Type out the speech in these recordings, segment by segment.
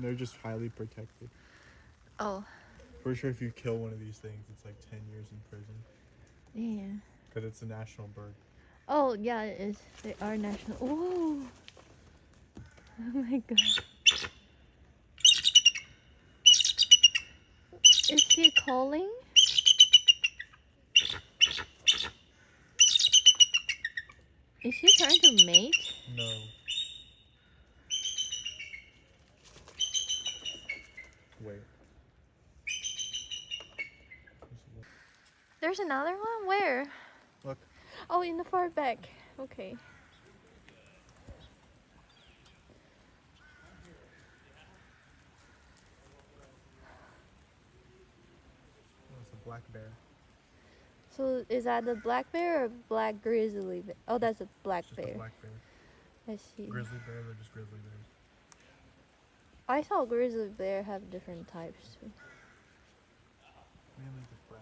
they're just highly protected. Oh. For sure, if you kill one of these things, it's like 10 years in prison. Yeah. Because it's a national bird. Oh, yeah, it is. They are national. Ooh. Oh my god. Is he calling? Is he trying to mate? No. Wait. There's another one? Where? Look. Oh, in the far back. Okay. Oh, it's a black bear. So is that the black bear or black grizzly bear? Oh, that's a black It's just bear. a black bear. I see. Grizzly bear, they're just grizzly bears. I saw grizzly bear have different types too. Mainly just brown.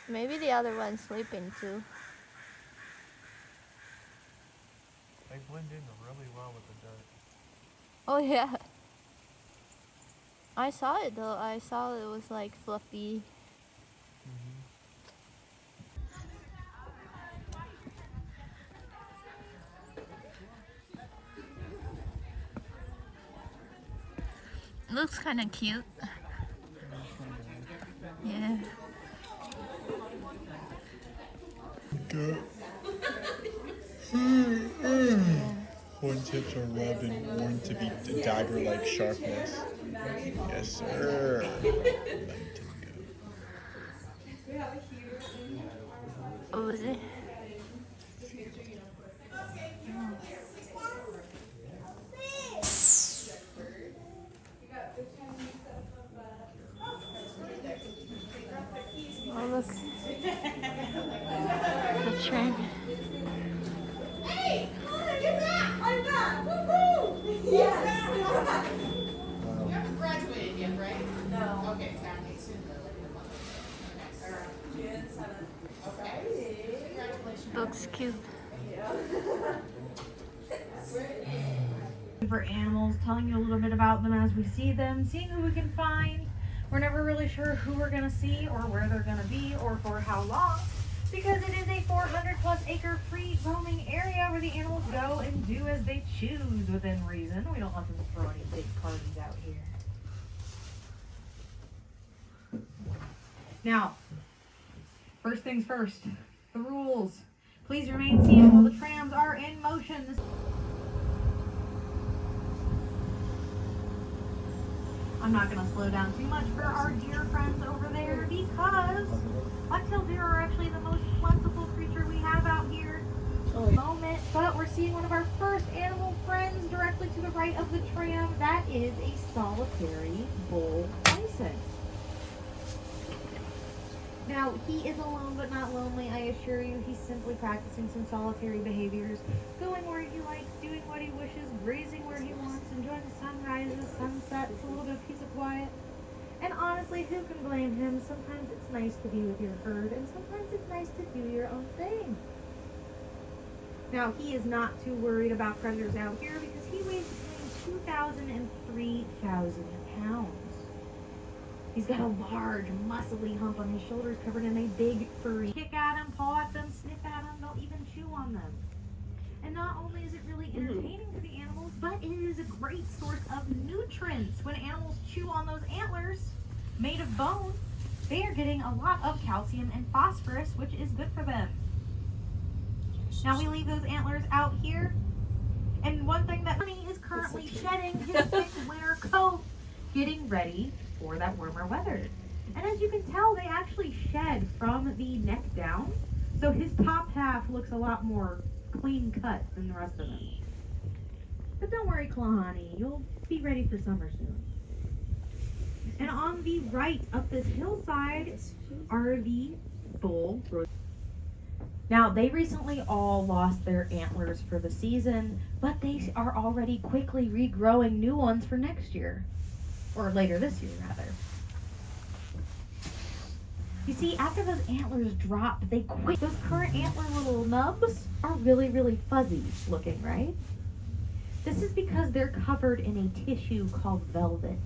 Maybe the other one's sleeping too. They blend in really well with the dirt. Oh yeah. I saw it though. I saw it was like fluffy. Looks kind of cute. Yeah. Horn tips are rubbed and worn to be dagger-like sharpness. Yes, sir. What was it? Oh look. The train. Hey, Connor, you're back! I'm back! Woohoo! Yes! You haven't graduated yet, right? No. Okay, it's happening soon though, like in a month. Okay. Alright. June 7th. Okay. Congratulations. Looks cute. For animals, telling you a little bit about them as we see them, seeing who we can find. We're never really sure who we're going to see or where they're going to be or for how long, because it is a 400+ acre free roaming area where the animals go and do as they choose within reason. We don't let them throw any big parties out here. Now, first things first, the rules. Please remain seated while the trams are in motion. I'm not going to slow down too much for our deer friends over there because whitetail deer are actually the most plentiful creature we have out here at the moment. But we're seeing one of our first animal friends directly to the right of the tram. That is a solitary bull bison. Now, he is alone but not lonely, I assure you. He's simply practicing some solitary behaviors, going where he likes, doing what he wishes, grazing where he wants, enjoying the sunrises, sunsets, a little bit of peace and quiet. And honestly, who can blame him? Sometimes it's nice to be with your herd, and sometimes it's nice to do your own thing. Now, he is not too worried about predators out here because he weighs between 2,000 and 3,000 pounds. He's got a large, muscly hump on his shoulders covered in a big furry. Kick at him, paw at them, sniff at them, they'll even chew on them. And not only is it really entertaining for the animals, but it is a great source of nutrients. When animals chew on those antlers made of bone, they are getting a lot of calcium and phosphorus, which is good for them. Now we leave those antlers out here, and one thing that Honey is currently shedding his thick winter coat, getting ready for that warmer weather. And as you can tell, they actually shed from the neck down, so his top half looks a lot more clean cut than the rest of them. But don't worry, Kalahani, you'll be ready for summer soon. And on the right, up this hillside, are the bull. Now, they recently all lost their antlers for the season, but they are already quickly regrowing new ones for next year. Or later this year, rather. You see, after those antlers drop, those current antler little nubs are really, really fuzzy looking, right? This is because they're covered in a tissue called velvet.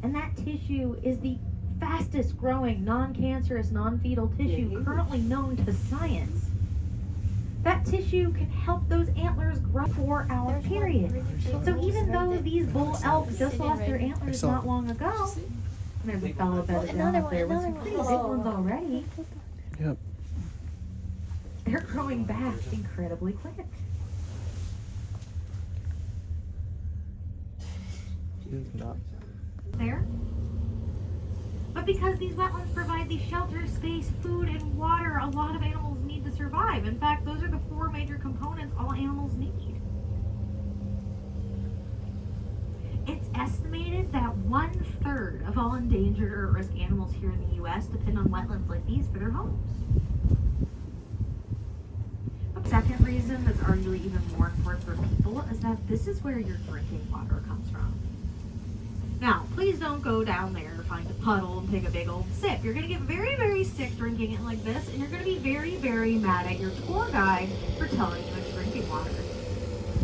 And that tissue is the fastest growing non-cancerous, non-fetal tissue currently known to science. That tissue can help those antlers grow 4-hour period. So even though these bull elk just lost their antlers not long ago, there's a fellow bedded down up there with some pretty big ones already. Yep. They're growing back incredibly quick. It's not. There. But because these wetlands provide the shelter, space, food, and water a lot of animals need to survive. In fact, those are the 4 major components all animals need. It's estimated that 1/3 of all endangered or at-risk animals here in the U.S. depend on wetlands like these for their homes. The second reason that's arguably even more important for people is that this is where your drinking water comes from. Now, please don't go down there to find a puddle and take a big old sip. You're going to get very, very sick drinking it like this, and you're going to be very, very mad at your tour guide for telling you it's drinking water.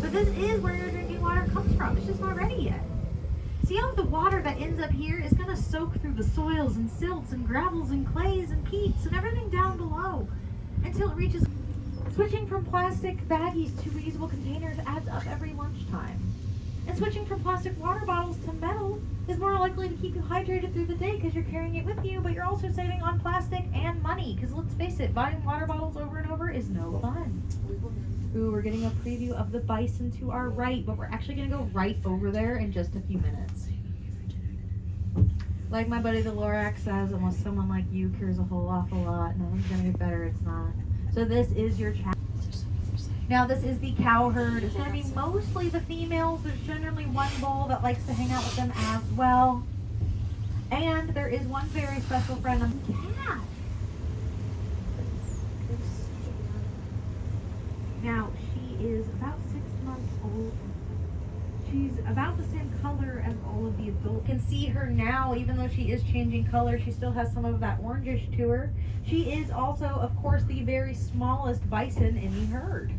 But this is where your drinking water comes from. It's just not ready yet. See how the water that ends up here is going to soak through the soils and silts and gravels and clays and peats and everything down below until it reaches. Switching from plastic baggies to reusable containers adds up every lunchtime. And switching from plastic water bottles to metal is more likely to keep you hydrated through the day because you're carrying it with you, but you're also saving on plastic and money because let's face it, buying water bottles over and over is no fun. Ooh, we're getting a preview of the bison to our right, but we're actually going to go right over there in just a few minutes. Like my buddy the Lorax says, unless someone like you cares a whole awful lot, nothing's going to get better, it's not. So this is your chapter. Now this is the cow herd. It's going to be mostly the females. There's generally one bull that likes to hang out with them as well. And there is one very special friend, a cat. Now she is about 6 months old. She's about the same color as all of the adults. You can see her now, even though she is changing color, she still has some of that orangish to her. She is also, of course, the very smallest bison in the herd.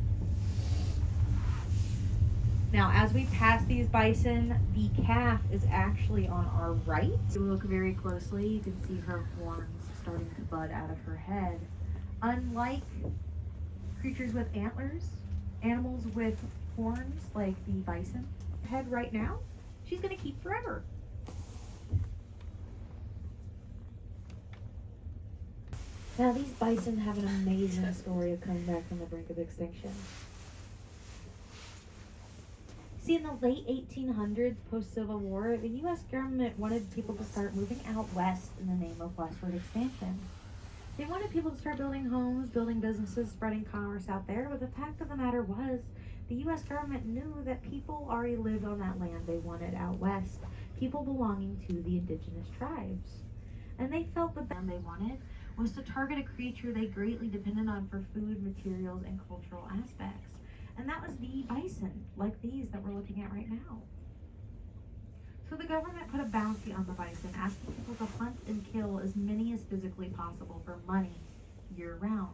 Now, as we pass these bison, the calf is actually on our right. If you look very closely, you can see her horns starting to bud out of her head. Unlike creatures with antlers, animals with horns like the bison, head right now, she's going to keep forever. Now, these bison have an amazing story of coming back from the brink of extinction. See, in the late 1800s, post-Civil War, the U.S. government wanted people to start moving out west in the name of westward expansion. They wanted people to start building homes, building businesses, spreading commerce out there, but the fact of the matter was, the U.S. government knew that people already lived on that land they wanted out west, people belonging to the indigenous tribes. And they felt the band they wanted was to target a creature they greatly depended on for food, materials, and cultural aspects. And that was the bison, like these that we're looking at right now. So the government put a bounty on the bison, asking people to hunt and kill as many as physically possible for money year-round.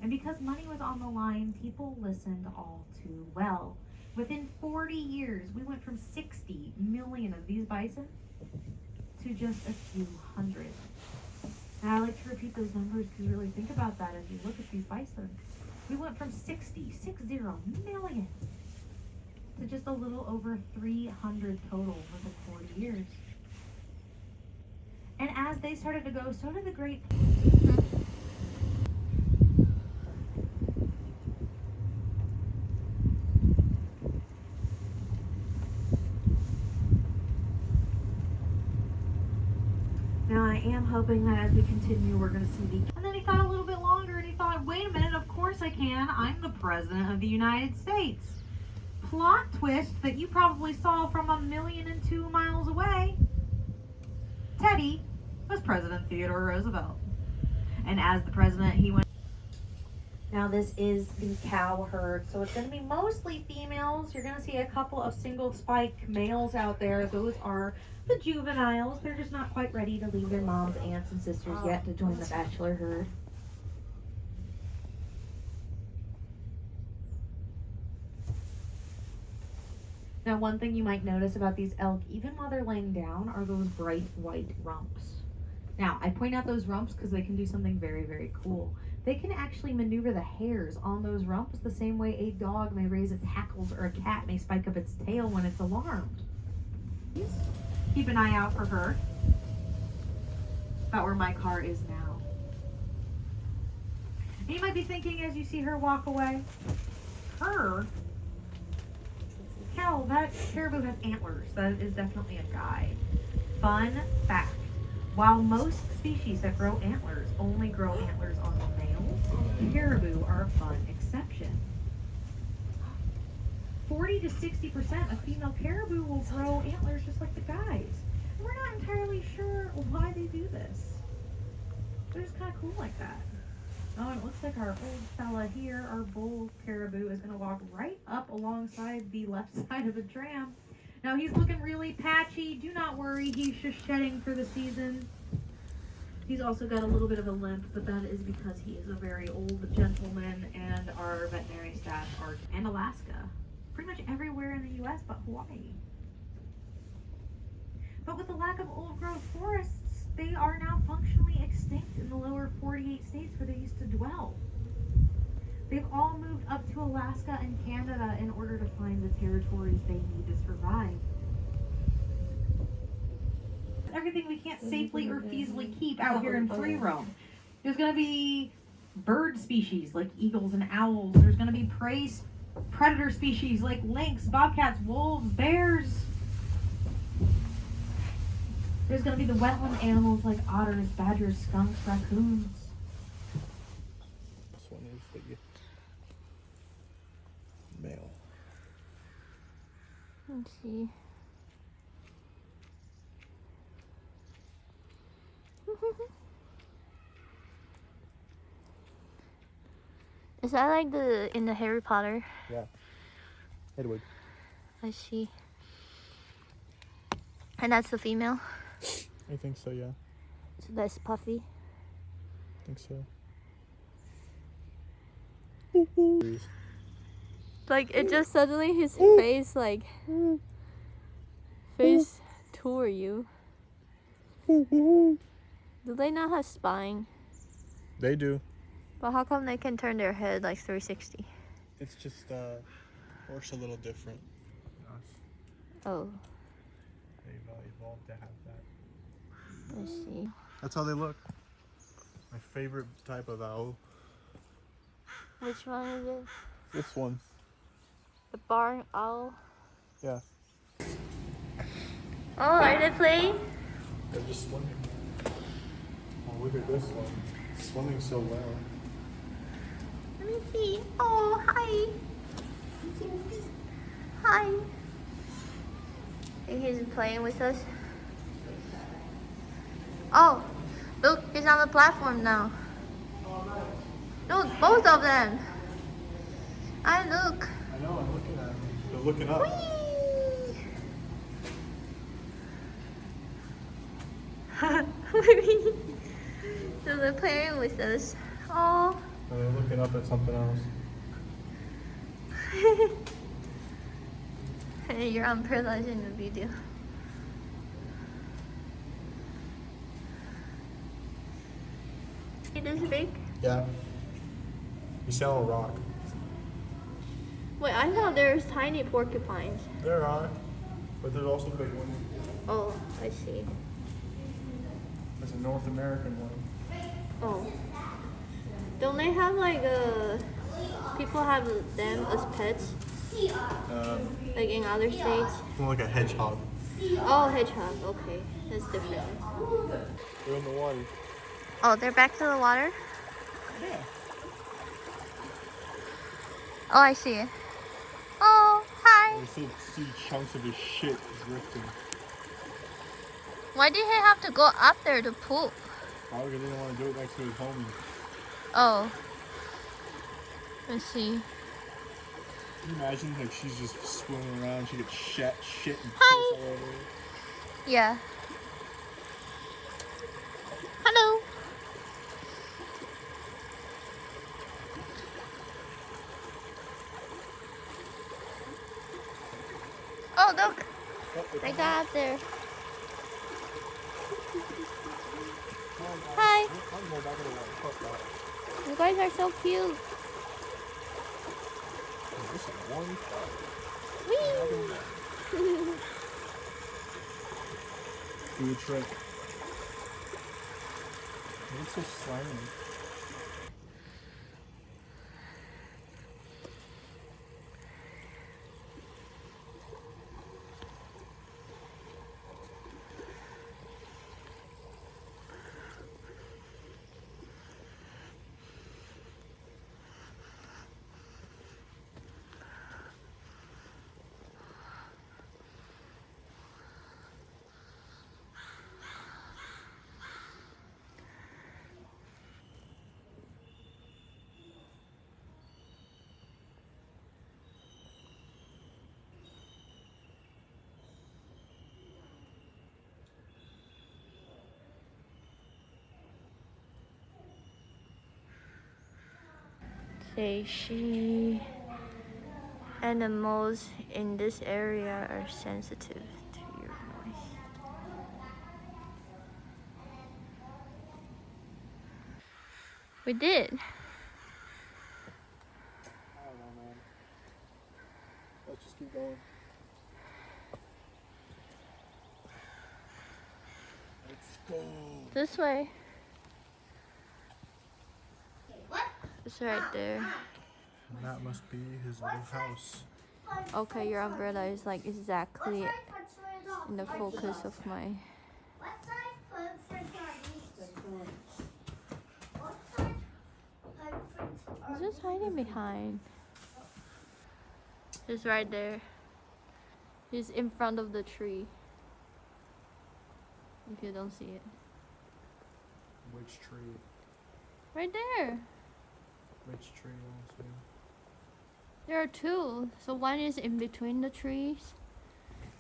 And because money was on the line, people listened all too well. Within 40 years, we went from 60 million of these bison to just a few hundred. And I like to repeat those numbers because you really think about that as you look at these bison. We went from 60 million to just a little over 300 total within 40 years. And as they started to go, so did the great... Now I am hoping that as we continue, we're going to see the... And then he thought a little bit longer and he thought, wait a minute, of course I can. I'm the President of the United States. Plot twist that you probably saw from 1,002 miles away. Teddy was President Theodore Roosevelt. And as the president, he went. Now this is the cow herd, so it's going to be mostly females. You're going to see a couple of single spike males out there. Those are the juveniles. They're just not quite ready to leave their moms, aunts, and sisters yet to join the bachelor herd. Now, one thing you might notice about these elk, even while they're laying down, are those bright white rumps. Now, I point out those rumps because they can do something very, very cool. They can actually maneuver the hairs on those rumps the same way a dog may raise its hackles or a cat may spike up its tail when it's alarmed. Keep an eye out for her. About where my car is now. And you might be thinking as you see her walk away, hell, that caribou has antlers. That is definitely a guy. Fun fact. While most species that grow antlers only grow antlers on the males, caribou are a fun exception. 40 to 60% of female caribou will grow antlers just like the guys. And we're not entirely sure why they do this. They're just kind of cool like that. Oh, and it looks like our old fella here, our bull caribou, is going to walk right up alongside the left side of the tram. Now, he's looking really patchy. Do not worry, he's just shedding for the season. He's also got a little bit of a limp, but that is because he is a very old gentleman, and our veterinary staff are in Alaska. Pretty much everywhere in the U.S. but Hawaii. But with the lack of old-growth forests, they are now functionally extinct in the lower 48 states where they used to dwell. They've all moved up to Alaska and Canada in order to find the territories they need to survive. Everything we can't safely or feasibly keep out here in free roam. There's going to be bird species like eagles and owls. There's going to be predator species like lynx, bobcats, wolves, bears. There's going to be the wetland animals like otters, badgers, skunks, raccoons. This one is the male. Let's see. Is that like in the Harry Potter? Yeah. Edward. I see. And that's the female? I think so, yeah. So that's Puffy? I think so. Like, it just suddenly his face, like, face toward you. Do they not have spine? They do. But how come they can turn their head like 360? It's just, works a little different. Oh, They've evolved to have that. I see. That's how they look. My favorite type of owl. Which one is it? This one. The barn owl? Yeah. Oh, are they playing? They're just swimming. Oh, look at this one. It's swimming so well. Let me see. Oh, hi. Hi. Think he's playing with us? Oh, look, he's on the platform now. Look, both of them. I look. I know, I'm looking at them. They're looking up. Whee! So they're playing with us. Oh. And they're looking up at something else. Hey, you're unpronouncing the video. It is big? Yeah. You see on a rock. Wait, I thought there's tiny porcupines. There are, but there's also big ones. Oh, I see. There's a North American one. Oh. Don't they have like people have them as pets? Like in other states? More like a hedgehog. Oh, hedgehog. Okay, that's different. They're in the water. Oh, they're back to the water? Yeah. Oh, I see it. Oh, hi. I still see chunks of his shit is rifting. Why did he have to go up there to poop? Probably because he didn't want to do it next to his homie. Oh. Let's see. Can you imagine like she's just swimming around, she gets shit and piss Hi. all over her? Yeah. Hello. Oh, look. They got up there. Hi. I'm going back in the water. Fuck that. You guys are so cute. This is one spot. Whee! Do a trick. It looks so slimy. She animals in this area are sensitive to your noise. We did. I don't know, man. Let's just keep going. Let's go. This way. What? It's right there. And that must be his little house. Okay, your umbrella is like exactly in the focus of my... What size footprints are these? What size footprints are It's just hiding behind. He's right there. He's in front of the tree. If you don't see it. Which tree? Right there. Which tree also? There are two. So one is in between the trees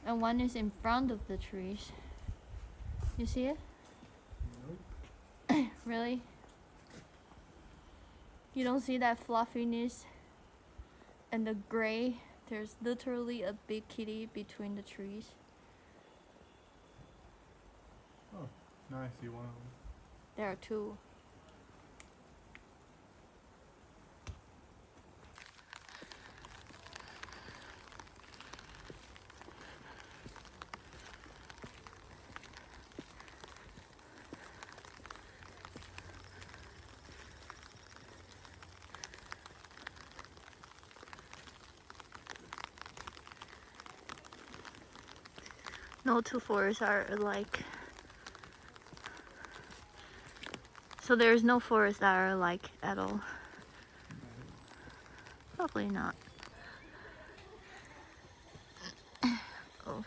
and one is in front of the trees. You see it? Nope. Really? You don't see that fluffiness and the gray? There's literally a big kitty between the trees. Oh, now I see one of them. There are two. No two forests are alike. So there's no forests that are alike at all. Probably not. Oh.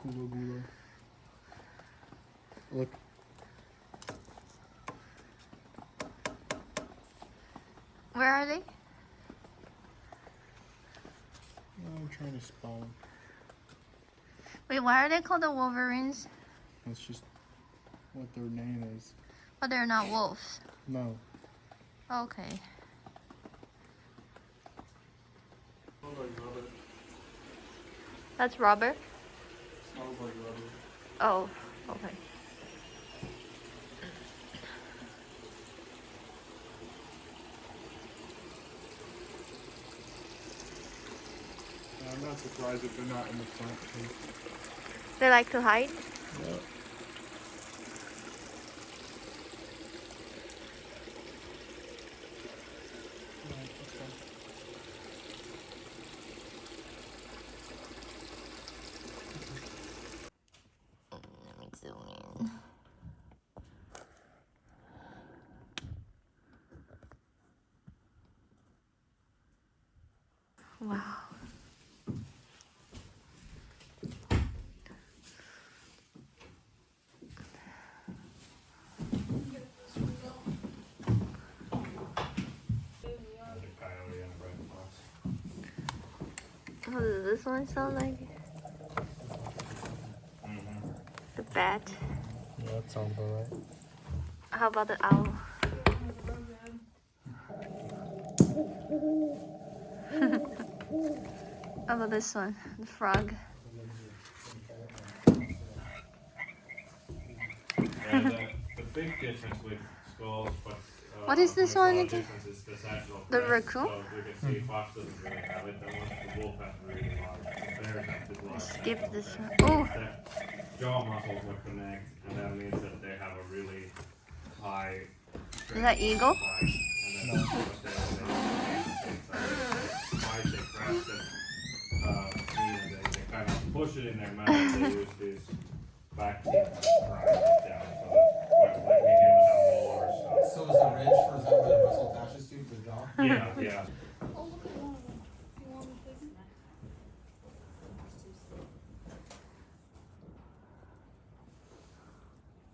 Gula gula. Look. Where are they? I'm trying to spawn. Wait, why are they called the Wolverines? That's just what their name is. But they're not wolves. No. Okay. Smells like rubber. That's rubber? Smells like rubber. Oh, okay. I'm not surprised if they're not in the front. They like to hide? Yeah. Wow. What does this one sound like? The bat. Yeah, that sounds about right. How about the owl? How about this one? The frog. The big difference with skulls, but What is this makes a lot one of again? difference is the sagittal The crest. raccoon? So you can see fox doesn't really have it that much. The wolf has really large. The bears have this large Skip sagittal this crest. one. Oh, The jaw muscles will connect, and that means that they have a really high is that eagle? spike, and then why they crest it, they kind of push it in their mouth. They use these back teeth to grind it down. So that's like we humans have molars. So is the ridge, for example, where the muscle attaches to the jaw? Yeah.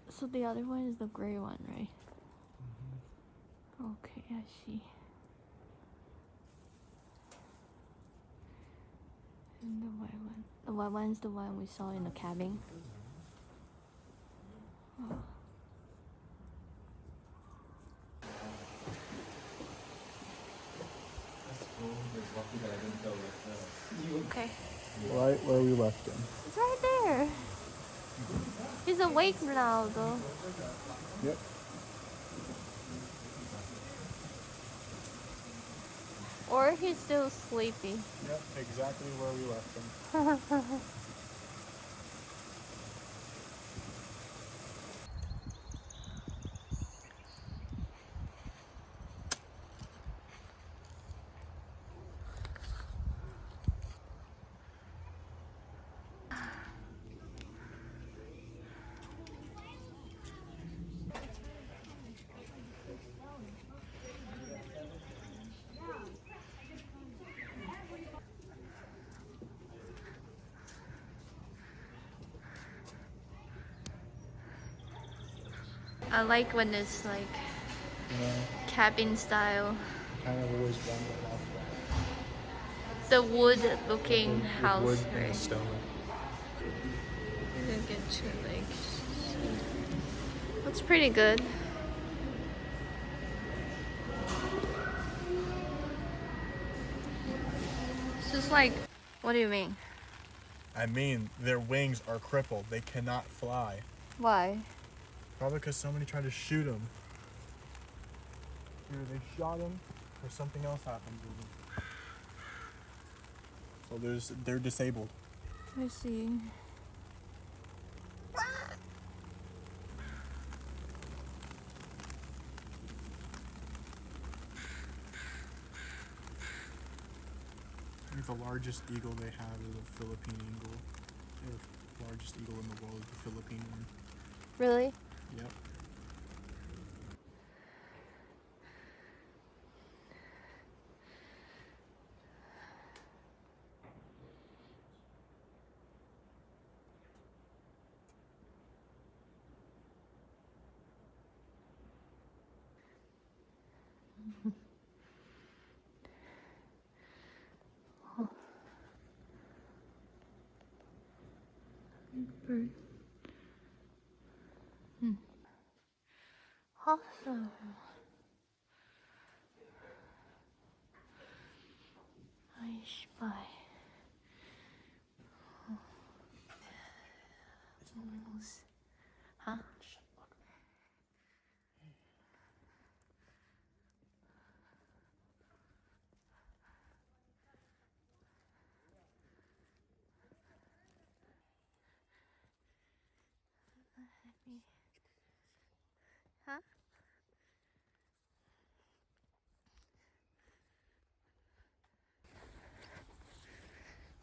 So the other one is the gray one, right? Okay, I see. And the white one. The white one is the one we saw in the cabin. Oh. Okay. Right where we left him. It's right there. He's awake now, though. Yep. Or he's still sleepy. Yep, exactly where we left him. I like when it's like Yeah, cabin style. kind of always wondered about The wood looking that. house, Wood right? and stone. You get to like looks pretty good. It's just like, what do you mean? I mean, their wings are crippled. They cannot fly. Why? Probably because somebody tried to shoot them. Either they shot him or something else happened to them. So they're disabled. I see. I think the largest eagle they have is a Philippine eagle. The largest eagle in the world is the Philippine one. Really? Yep. Bird. Awesome. I spy. Huh? Huh?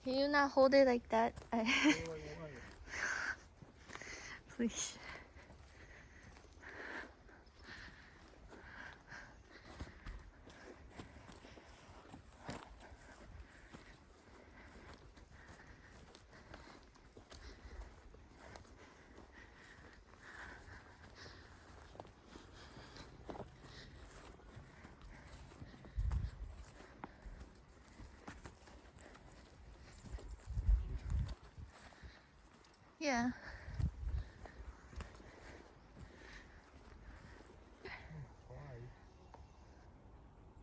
Can you not hold it like that? Please. Yeah. Fly.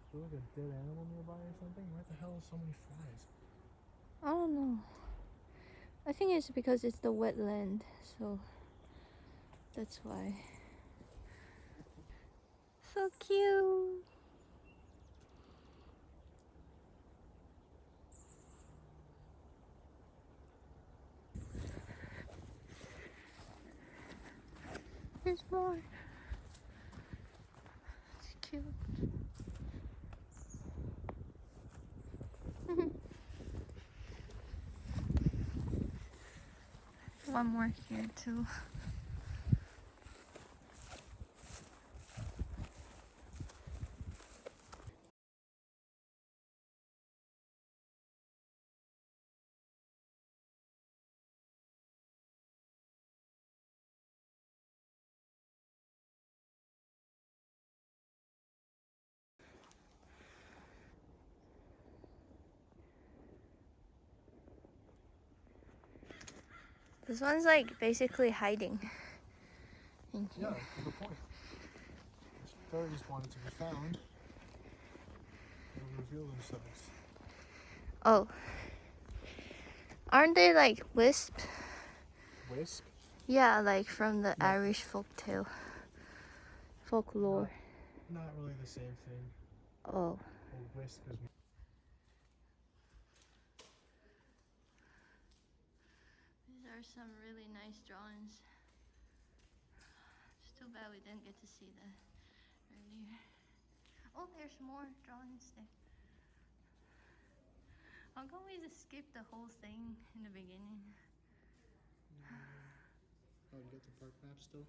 Is there like a dead animal nearby or something? Why the hell are so many flies? I don't know. I think it's because it's the wetland, so that's why. So cute. There's more. It's cute. One more here too. This one's like basically hiding in here. Yeah, that's the point. If fairies wanted to be found, they would reveal themselves. Oh. Aren't they like wisp? Wisp? Yeah, like from the No. Irish folklore. Not really the same thing. Oh. A wisp is These are some really nice drawings. It's too bad we didn't get to see that earlier. Oh, there's more drawings there. How come we just skip the whole thing in the beginning? Oh, you got the park map still?